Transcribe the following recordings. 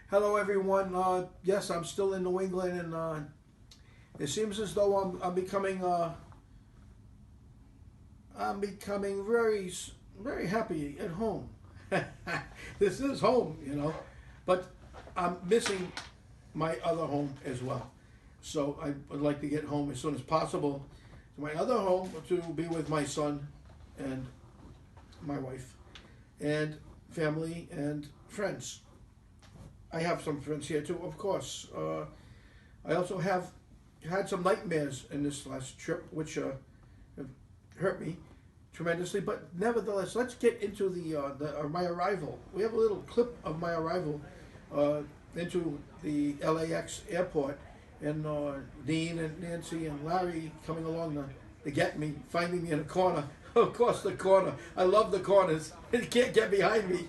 Hello, everyone. Yes, I'm still in New England, and it seems as though I'm becoming very happy at home. This is home. But I'm missing my other home as well. So I would like to get home as soon as possible to my other home to be with my son and my wife and family and friends. I have some friends here too, of course. I also have had some nightmares in this last trip, which have hurt me tremendously. But nevertheless, let's get into my arrival. We have a little clip of my arrival into the LAX airport, and Dean and Nancy and Larry coming along to get me, finding me in a corner. Of course, the corner. I love the corners. You can't get behind me.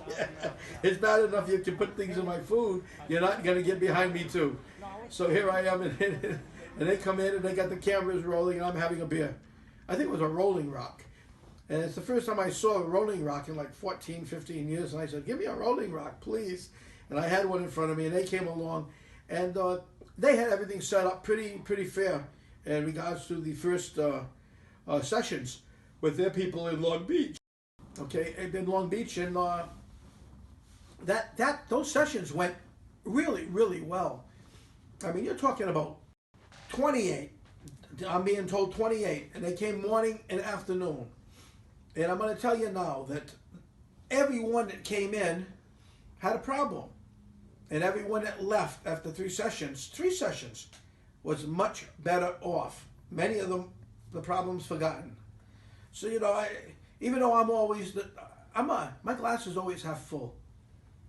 It's bad enough you can put things in my food. You're not going to get behind me, too. So here I am, and they come in, and they got the cameras rolling, and I'm having a beer. I think it was a Rolling Rock. And it's the first time I saw a Rolling Rock in like 14, 15 years. And I said, give me a Rolling Rock, please. And I had one in front of me, and they came along. And they had everything set up pretty fair in regards to the first sessions with their people in Long Beach. Okay, in Long Beach, and those sessions went really well. I mean, you're talking about 28. I'm being told 28, and they came morning and afternoon. And I'm going to tell you now that everyone that came in had a problem, and everyone that left after three sessions, was much better off. Many of them, the problems forgotten. So even though my glass is always half full,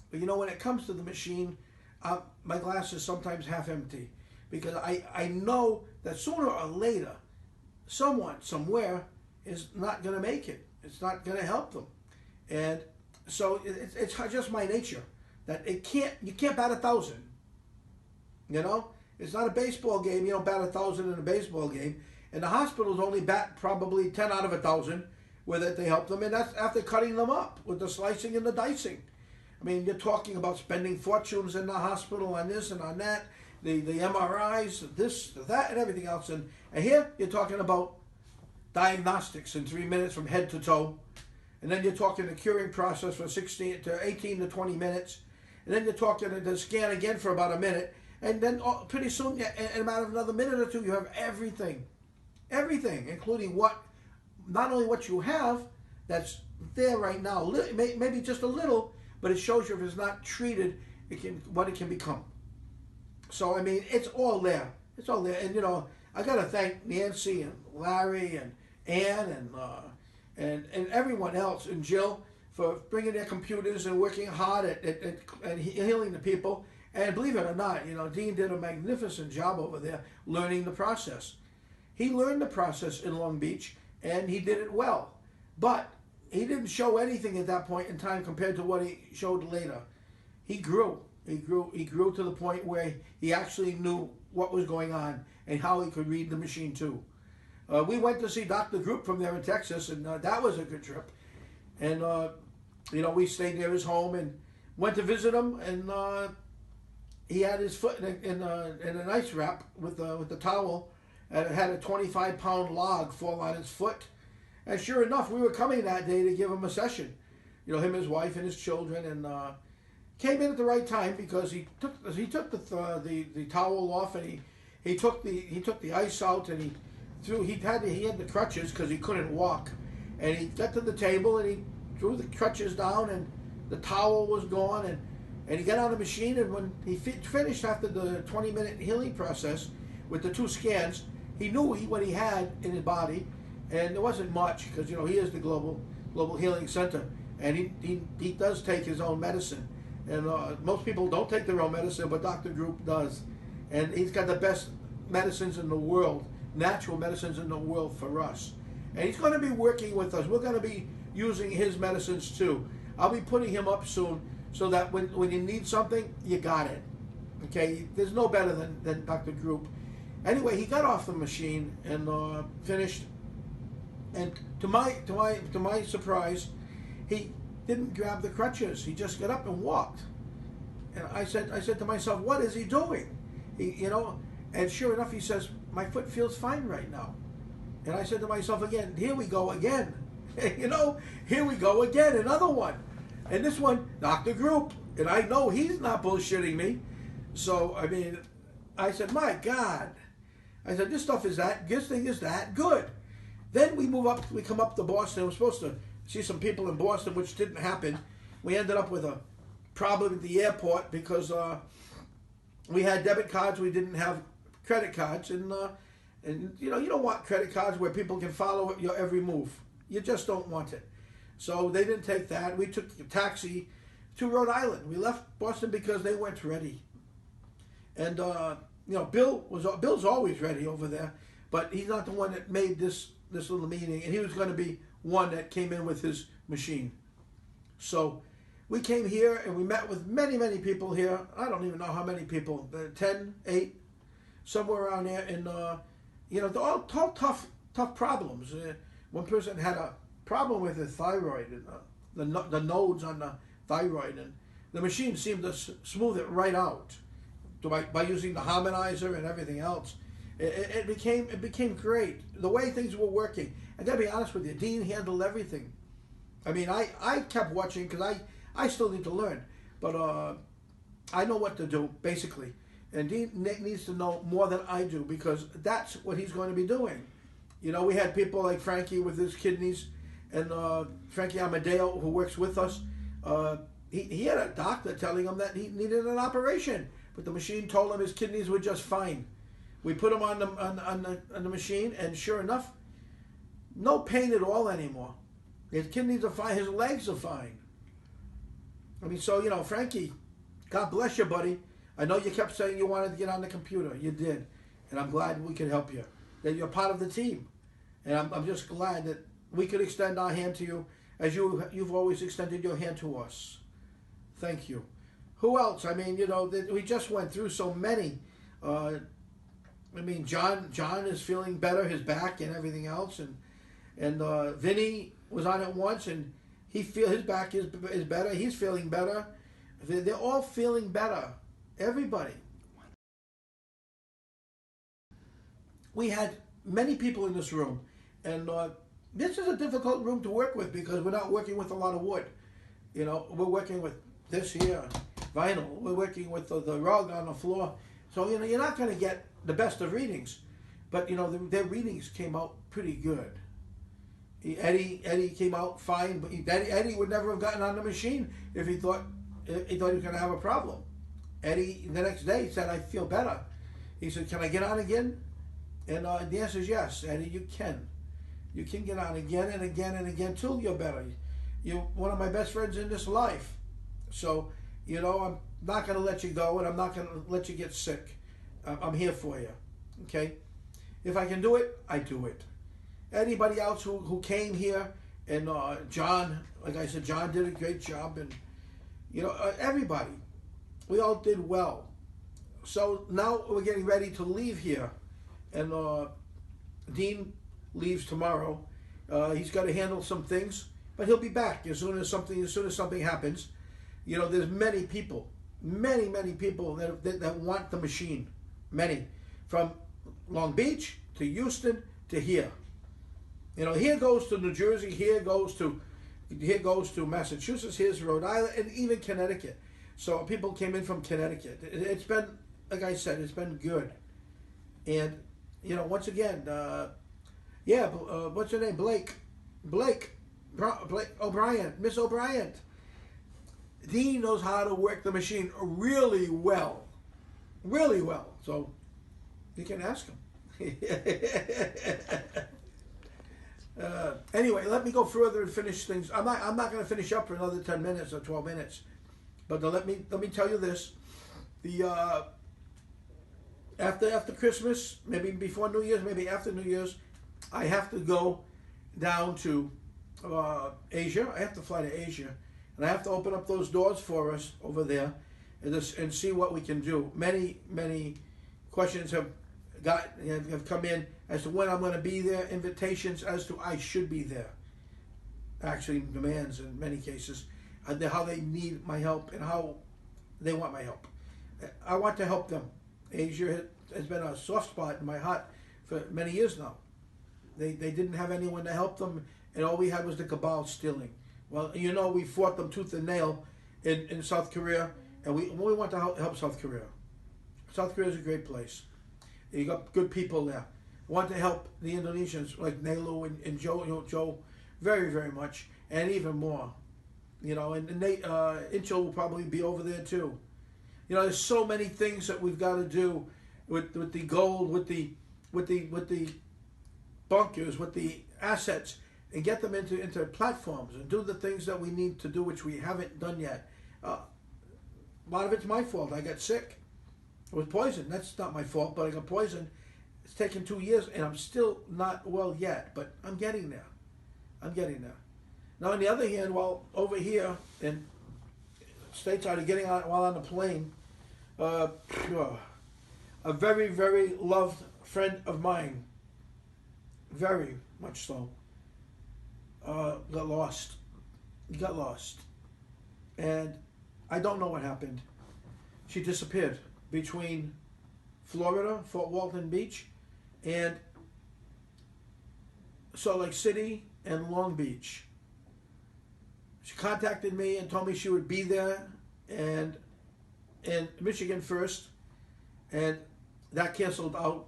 but when it comes to the machine, my glass is sometimes half empty, because I know that sooner or later, someone somewhere is not going to make it. It's not going to help them, and so it's just my nature that you can't bat 1,000. It's not a baseball game. You don't bat 1,000 in a baseball game. And the hospitals only bat probably 10 out of 1,000 with it. They help them, and that's after cutting them up with the slicing and the dicing. I mean, you're talking about spending fortunes in the hospital on this and on that, the MRIs, this, that, and everything else. And here you're talking about diagnostics in 3 minutes from head to toe. And then you're talking the curing process for 18 to 20 minutes. And then you're talking the scan again for about a minute. And then pretty soon, in about another minute or two, you have everything. Everything, including not only what you have that's there right now, maybe just a little, but it shows you if it's not treated, what it can become. So I mean, it's all there. It's all there, and I got to thank Nancy and Larry and Ann and everyone else, and Jill, for bringing their computers and working hard at healing the people. And believe it or not, Dean did a magnificent job over there learning the process. He learned the process in Long Beach, and he did it well. But he didn't show anything at that point in time compared to what he showed later. He grew. He grew to the point where he actually knew what was going on and how he could read the machine too. We went to see Dr. Group from there in Texas, and that was a good trip. And we stayed near his home and went to visit him, and he had his foot in an ice wrap with the towel. And it had a 25-pound log fall on his foot. And sure enough, we were coming that day to give him a session. Him, his wife, and his children, and came in at the right time, because he took the towel off, and he took the ice out, and he had the crutches because he couldn't walk, and he got to the table and he threw the crutches down, and the towel was gone, and he got on the machine, and when he finished after the 20-minute healing process with the 2 scans, he knew what he had in his body, and there wasn't much, because he is the Global Healing Center, and he does take his own medicine, and most people don't take their own medicine, but Dr. Group does, and he's got the best medicines in the world, natural medicines in the world for us, and he's going to be working with us. We're going to be using his medicines too. I'll be putting him up soon, so that when you need something, you got it. Okay, there's no better than Dr. Group. Anyway, he got off the machine and finished, and to my surprise, he didn't grab the crutches. He just got up and walked. And I said to myself, what is he doing? And sure enough, he says, my foot feels fine right now. And I said to myself again, here we go again. Here we go again, another one. And this one, Dr. Group. And I know he's not bullshitting me. So, I said, my God. I said, this thing is that good. Then we come up to Boston. We're supposed to see some people in Boston, which didn't happen. We ended up with a problem at the airport because we had debit cards, we didn't have credit cards, and you don't want credit cards where people can follow your every move. You just don't want it. So they didn't take that. We took a taxi to Rhode Island. We left Boston because they weren't ready. And Bill's always ready over there, but he's not the one that made this little meeting, and he was going to be one that came in with his machine. So we came here and we met with many, many people here. I don't even know how many people, 10, 8, somewhere around there. And, they're all tough problems. One person had a problem with his thyroid, and the nodes on the thyroid, and the machine seemed to smooth it right out by using the harmonizer and everything else. It became great, the way things were working. And to be honest with you, Dean handled everything. I kept watching because I still need to learn, but I know what to do, basically. And Dean needs to know more than I do because that's what he's going to be doing. We had people like Frankie with his kidneys, and Frankie Amadeo, who works with us. He had a doctor telling him that he needed an operation, but the machine told him his kidneys were just fine. We put him on the machine, and sure enough, no pain at all anymore. His kidneys are fine. His legs are fine. Frankie, God bless you, buddy. I know you kept saying you wanted to get on the computer. You did. And I'm glad we could help you. That you're part of the team. And I'm just glad that we could extend our hand to you as you've always extended your hand to us. Thank you. Who else? We just went through so many. John is feeling better, his back and everything else. And Vinny was on it once, and his back is better. He's feeling better. They're all feeling better. Everybody. We had many people in this room, and this is a difficult room to work with because we're not working with a lot of wood. We're working with this here, vinyl. We're working with the rug on the floor. So, you're not going to get the best of readings, but, their readings came out pretty good. Eddie came out fine, but Eddie would never have gotten on the machine if he thought he was going to have a problem. Eddie, the next day, said, I feel better. He said, can I get on again? And the answer is yes, Eddie, you can. You can get on again and again and again till you're better. You're one of my best friends in this life. So, I'm not going to let you go, and I'm not going to let you get sick. I'm here for you, okay? If I can do it, I do it. Anybody else who came here, and John, like I said, John did a great job, and, everybody, we all did well. So now we're getting ready to leave here, and Dean leaves tomorrow. He's got to handle some things, but he'll be back as soon as something happens. There's many people that want the machine. Many, from Long Beach to Houston to here. Here goes to New Jersey. Here goes to Massachusetts. Here's Rhode Island, and even Connecticut. So people came in from Connecticut. It's been, like I said, it's been good. And once again, what's her name? Blake O'Brien, Miss O'Brien. Dean knows how to work the machine really well. So you can ask him. Anyway, let me go further and finish things. I'm not going to finish up for another 10 minutes or 12 minutes. But let me tell you this: after Christmas, maybe before New Year's, maybe after New Year's, I have to go down to Asia. I have to fly to Asia, and I have to open up those doors for us over there, and see what we can do. Many questions have come in as to when I'm going to be there. Invitations as to I should be there. Actually, demands in many cases, how they need my help, and how They want my help. I want to help them. Asia has been a soft spot in my heart for many years now. They didn't have anyone to help them, and all we had was the cabal stealing. Well, we fought them tooth and nail in South Korea, and we want to help South Korea. South Korea is a great place. You got good people there. I want to help the Indonesians like Nelu and Joe very, very much, and even more. And Nate Inchel will probably be over there too. There's so many things that we've got to do with the gold, with the bunkers, with the assets, and get them into platforms and do the things that we need to do, which we haven't done yet. A lot of it's my fault. I got sick. I was poisoned. That's not my fault, but I got poisoned. It's taken 2 years, and I'm still not well yet, but I'm getting there. Now, on the other hand, while over here in stateside, getting on while on the plane, a very, very loved friend of mine, very much so, got lost. He got lost. And I don't know what happened. She disappeared between Florida, Fort Walton Beach, and Salt Lake City and Long Beach. She contacted me and told me she would be there and in Michigan first, and that canceled out.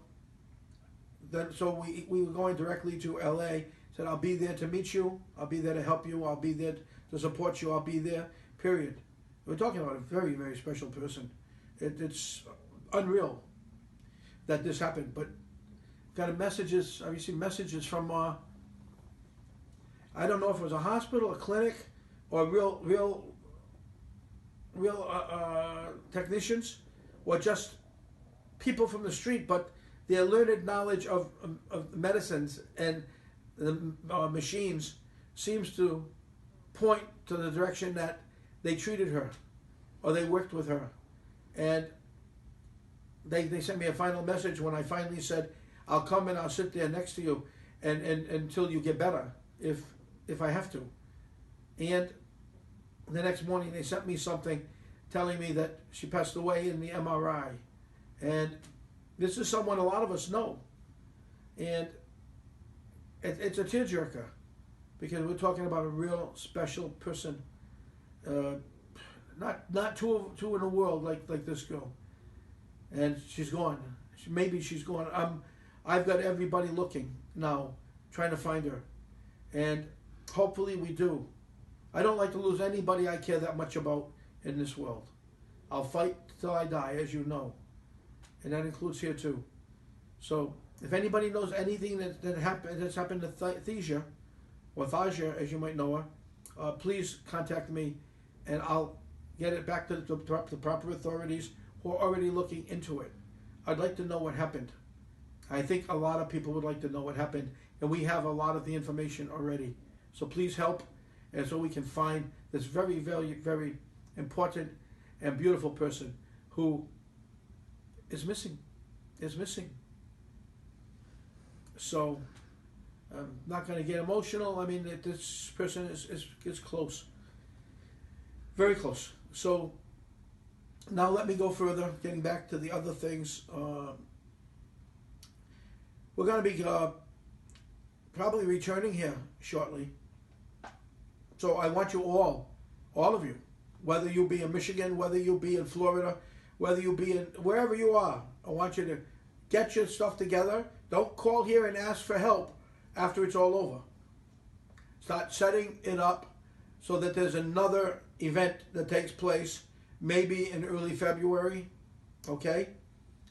Then so we were going directly to LA. Said, I'll be there to meet you, I'll be there to help you, I'll be there to support you, I'll be there, period. We're talking about a very, very special person. It's unreal that this happened, but got I received messages from I don't know if it was a hospital, a clinic, or real technicians, or just people from the street, but their learned knowledge of medicines and the machines seems to point to the direction that they treated her or they worked with her. And they sent me a final message when I finally said, I'll come and I'll sit there next to you and until you get better, if I have to. And the next morning they sent me something telling me that she passed away in the MRI. And this is someone a lot of us know. And it's a tearjerker because we're talking about a real special person. Not two in the world like this girl. And she's gone. Maybe she's gone. I've got everybody looking now, trying to find her. And hopefully we do. I don't like to lose anybody I care that much about in this world. I'll fight till I die, as you know. And that includes here too. So if anybody knows anything that's happened to Thesia, or Thasia, as you might know her, please contact me and I'll get it back to the proper authorities who are already looking into it. I'd like to know what happened. I think a lot of people would like to know what happened, and we have a lot of the information already. So please help, and so we can find this very, very, very important and beautiful person who is missing. So I'm not going to get emotional. I mean, this person is close, very close. So now let me go further, getting back to the other things. We're going to be probably returning here shortly. So I want you all of you, whether you be in Michigan, whether you be in Florida, whether you be in wherever you are, I want you to get your stuff together. Don't call here and ask for help after it's all over. Start setting it up so that there's another event that takes place, maybe in early February, okay?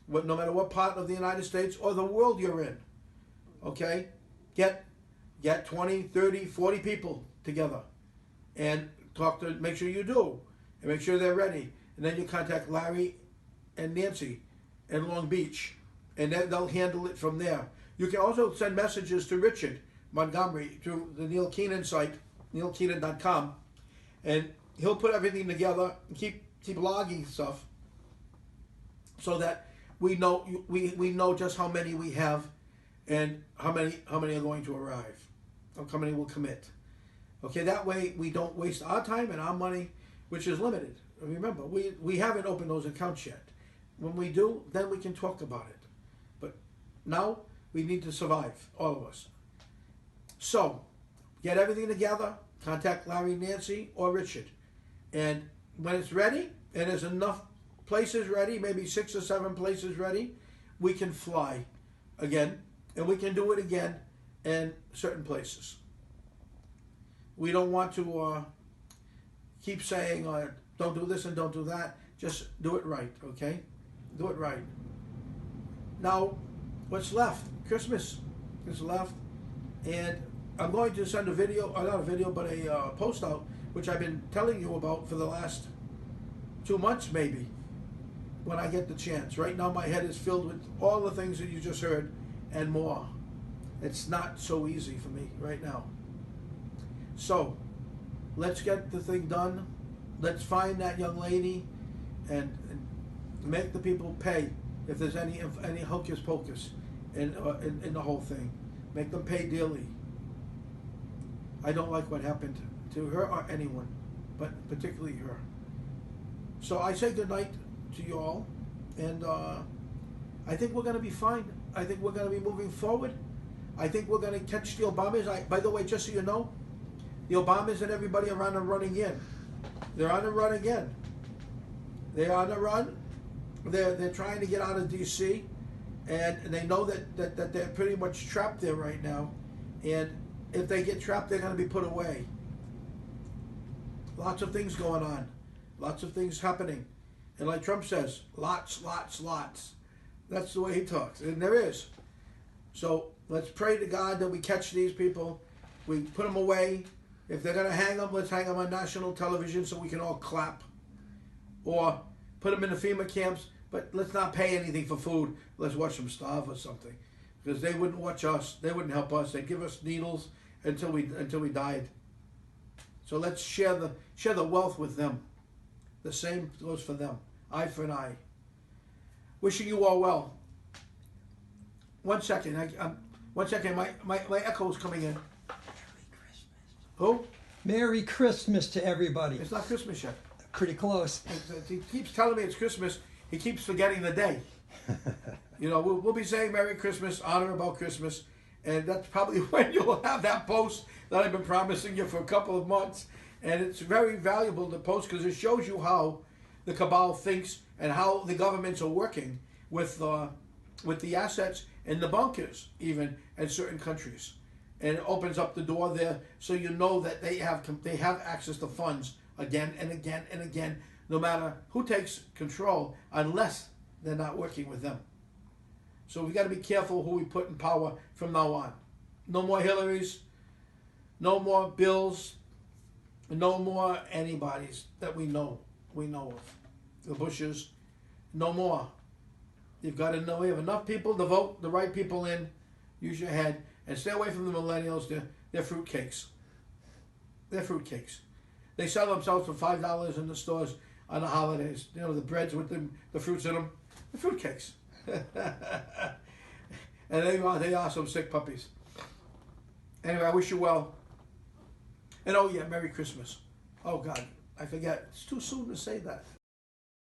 No matter what part of the United States or the world you're in, okay? Get 20, 30, 40 people together and make sure you do, and make sure they're ready. And then you contact Larry and Nancy in Long Beach, and then they'll handle it from there. You can also send messages to Richard Montgomery through the Neil Keenan site, neilkeenan.com, and he'll put everything together and keep logging stuff so that we know just how many we have and how many are going to arrive, or how many will commit. Okay, that way we don't waste our time and our money which is limited. Remember, we haven't opened those accounts yet. When we do, then we can talk about it. But now we need to survive, all of us. So, get everything together, contact Larry, Nancy, or Richard. And when it's ready, and there's enough places ready, maybe 6 or 7 places ready, we can fly again, and we can do it again in certain places. We don't want to keep saying, don't do this and don't do that. Just do it right, okay? Do it right. Now, what's left? Christmas is left, and I'm going to send a video, or not a video, but a post out, which I've been telling you about for the last 2 months maybe, when I get the chance. Right now my head is filled with all the things that you just heard and more. It's not so easy for me right now. So, let's get the thing done. Let's find that young lady and make the people pay if there's any hocus pocus in the whole thing. Make them pay dearly. I don't like what happened to her or anyone, but particularly her. So I say good night to you all, and I think we're going to be fine. I think we're going to be moving forward. I think we're going to catch the Obamas. By the way, just so you know, the Obamas and everybody are on the run again. They're on the run again. They're on the run. They're trying to get out of D.C., and they know that they're pretty much trapped there right now. And if they get trapped, they're going to be put away. Lots of things going on. Lots of things happening. And like Trump says, lots, lots, lots. That's the way he talks. And there is. So let's pray to God that we catch these people. We put them away. If they're going to hang them, let's hang them on national television so we can all clap. Or put them in the FEMA camps, but let's not pay anything for food. Let's watch them starve or something. Because they wouldn't watch us. They wouldn't help us. They'd give us needles until we died. So let's share the wealth with them. The same goes for them. Eye for an eye. Wishing you all well. 1 second. One second. My echo is coming in. Who? Merry Christmas to everybody. It's not Christmas yet. Pretty close. He keeps telling me it's Christmas. He keeps forgetting the day. You know, we'll be saying Merry Christmas, honor about Christmas, and that's probably when you'll have that post that I've been promising you for a couple of months. And it's very valuable to post because it shows you how the cabal thinks and how the governments are working with the assets and the bunkers even in certain countries. And it opens up the door there so you know that they have access to funds again and again and again, no matter who takes control, unless they're not working with them. So we got to be careful who we put in power from now on. No more Hillarys, no more Bills, no more anybody's that we know of. The Bushes, no more. You've got to know we have enough people to vote the right people in. Use your head and stay away from the millennials. They're fruitcakes. They're fruitcakes. They sell themselves for $5 in the stores on the holidays. You know, the breads with the fruits in them. The fruitcakes. And they are some sick puppies. Anyway, I wish you well. And oh yeah, Merry Christmas. Oh God, I forget. It's too soon to say that.